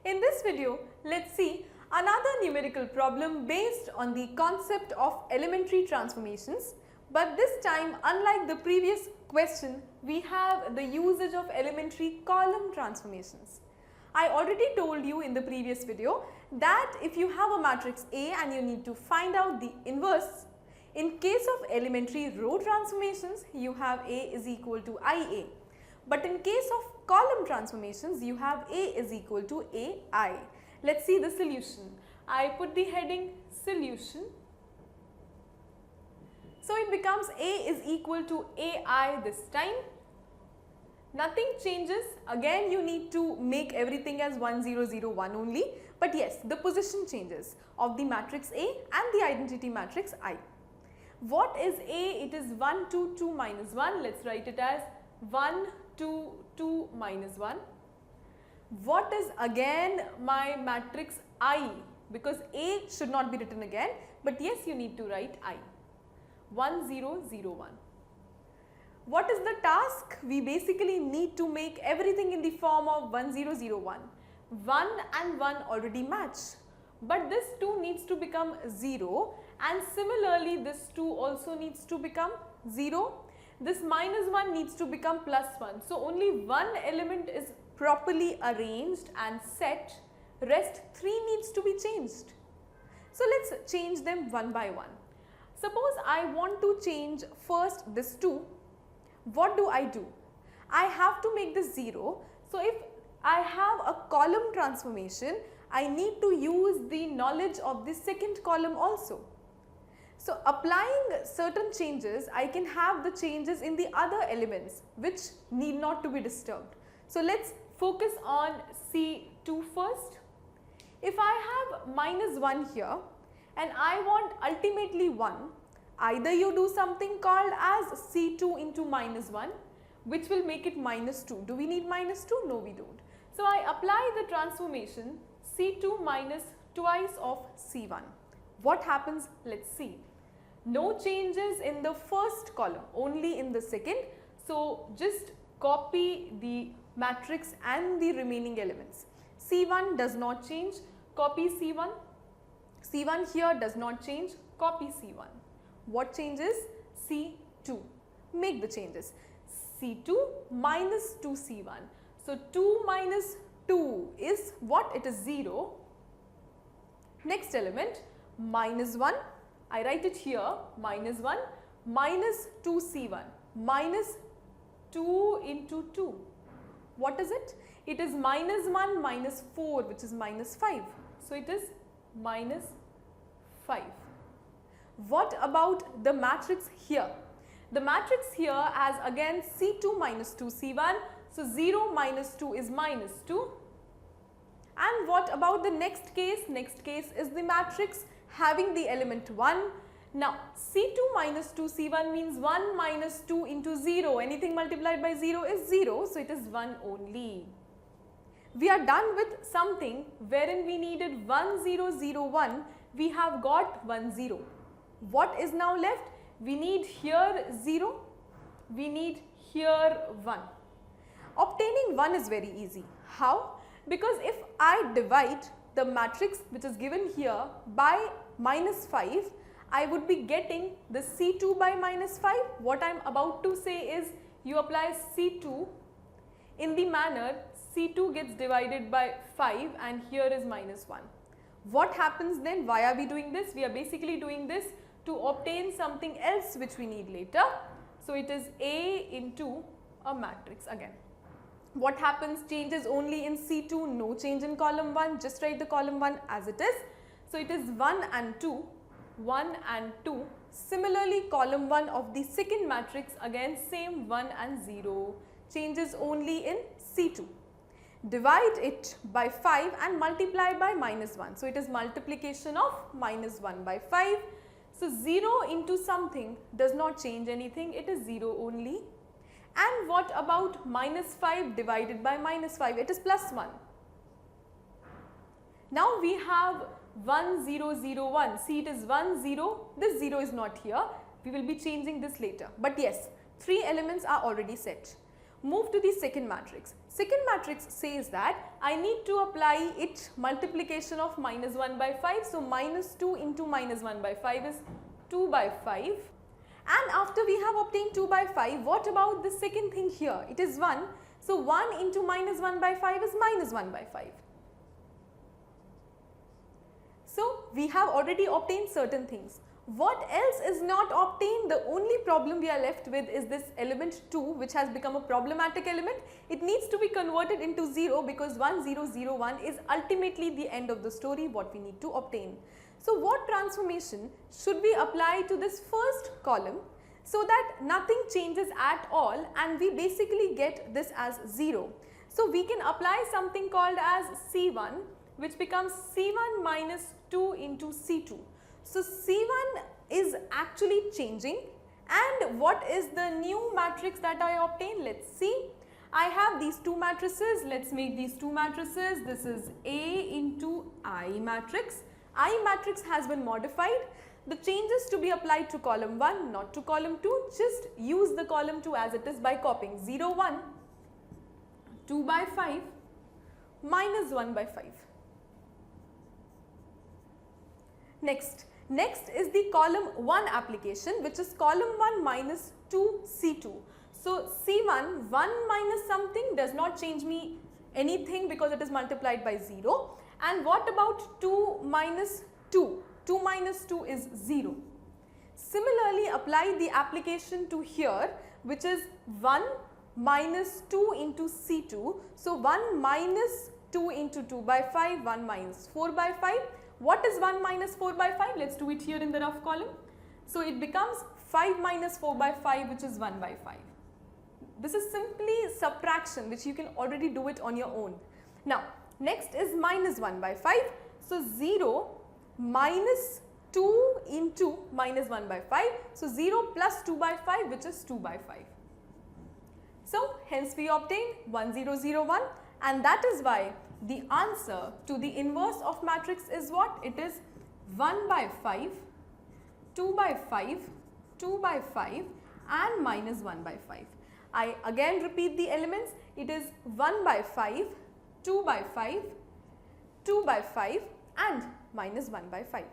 In this video, let's see another numerical problem based on the concept of elementary transformations, but this time, unlike the previous question, we have the usage of elementary column transformations. I already told you in the previous video that if you have a matrix A and you need to find out the inverse, in case of elementary row transformations, you have A is equal to IA. But in case of column transformations, you have A is equal to AI. Let's see the solution. I put the heading solution. So it becomes A is equal to AI this time. Nothing changes. Again, you need to make everything as 1001 only. But yes, the position changes of the matrix A and the identity matrix I. What is A? It is 1, 2, 2 minus 1. Let's write it as 1, 2, 2 minus 1. What is again my matrix I? Because A should not be written again, but yes, you need to write I. 1, 0, 0, 1. What is the task? We basically need to make everything in the form of 1, 0, 0, 1. 1 and 1 already match, but this 2 needs to become 0, and similarly this 2 also needs to become 0. This minus 1 needs to become plus 1. So only one element is properly arranged and set, rest 3 needs to be changed. So let's change them one by one. Suppose I want to change first this 2. What do? I have to make this 0. So if I have a column transformation, I need to use the knowledge of the second column also. So applying certain changes, I can have the changes in the other elements which need not to be disturbed. So let's focus on C2 first. If I have minus 1 here and I want ultimately 1, either you do something called as C2 into minus 1, which will make it minus 2. Do we need minus 2? No, we don't. So I apply the transformation C2 minus twice of C1. What happens? Let's see. No changes in the first column, only in the second. So just copy the matrix and the remaining elements. C1 does not change, copy C1. C1 here does not change, copy C1. What changes? C2. Make the changes. C2 minus 2C1. So 2 minus 2 is what? It is 0. Next element, minus 1. I write it here, minus 1 minus 2C1 minus 2 into 2. What is it? It is minus 1 minus 4, which is minus 5. So it is minus 5. What about the matrix here? The matrix here has again C2 minus 2C1. So 0 minus 2 is minus 2. And what about the next case? Next case is the matrix having the element 1. Now C2 minus 2C1 means 1 minus 2 into 0. Anything multiplied by 0 is 0. So it is 1 only. We are done with something wherein we needed 1, 0, 0, 1. We have got 1, 0. What is now left? We need here 0. We need here 1. Obtaining 1 is very easy. How? Because if I divide the matrix which is given here by minus 5, I would be getting the C2 by minus 5. What I am about to say is you apply C2 in the manner C2 gets divided by 5 and here is minus 1. What happens then? Why are we doing this? We are basically doing this to obtain something else which we need later. So it is A into a matrix again. What happens? Changes only in C2, no change in column 1, just write the column 1 as it is. So it is 1 and 2, 1 and 2. Similarly, column 1 of the second matrix again same 1 and 0, changes only in C2. Divide it by 5 and multiply by minus 1. So it is multiplication of minus 1 by 5. So 0 into something does not change anything, it is 0 only. And what about minus 5 divided by minus 5? It is plus 1. Now we have 1, 0, 0, 1. See, it is 1, 0. This 0 is not here. We will be changing this later. But yes, 3 elements are already set. Move to the second matrix. Second matrix says that I need to apply it multiplication of minus 1 by 5. So, minus 2 into minus 1 by 5 is 2 by 5. And after we have obtained 2 by 5, what about the second thing here? It is 1. So, 1 into minus 1 by 5 is minus 1 by 5. So, we have already obtained certain things. What else is not obtained? The only problem we are left with is this element 2, which has become a problematic element. It needs to be converted into 0 because 1001 is ultimately the end of the story, what we need to obtain. So, what transformation should we apply to this first column so that nothing changes at all and we basically get this as 0? So, we can apply something called as C1, which becomes C1 minus 2 into C2. So, C1 is actually changing, and what is the new matrix that I obtain? Let us see. I have these two matrices. Let us make these two matrices. This is A into I matrix. I matrix has been modified. The changes to be applied to column 1, not to column 2. Just use the column 2 as it is by copying 0, 1, 2 by 5, minus 1 by 5. Next is the column 1 application, which is column 1 minus 2 C2. So, C1, 1 minus something does not change me anything because it is multiplied by 0. And what about 2 minus 2? 2 minus 2 is 0. Similarly, apply the application to here, which is 1 minus 2 into C2. So, 1 minus 2 into 2 by 5, 1 minus 4 by 5. What is 1 minus 4 by 5? Let us do it here in the rough column. So, it becomes 5 minus 4 by 5, which is 1 by 5. This is simply subtraction, which you can already do it on your own. Now, next is minus 1 by 5. So, 0 minus 2 into minus 1 by 5. So, 0 plus 2 by 5, which is 2 by 5. So, hence we obtain 1001, and that is why the answer to the inverse of matrix is what? It is 1 by 5, 2 by 5, 2 by 5 and minus 1 by 5. I again repeat the elements. It is 1 by 5, 2 by 5, 2 by 5 and minus 1 by 5.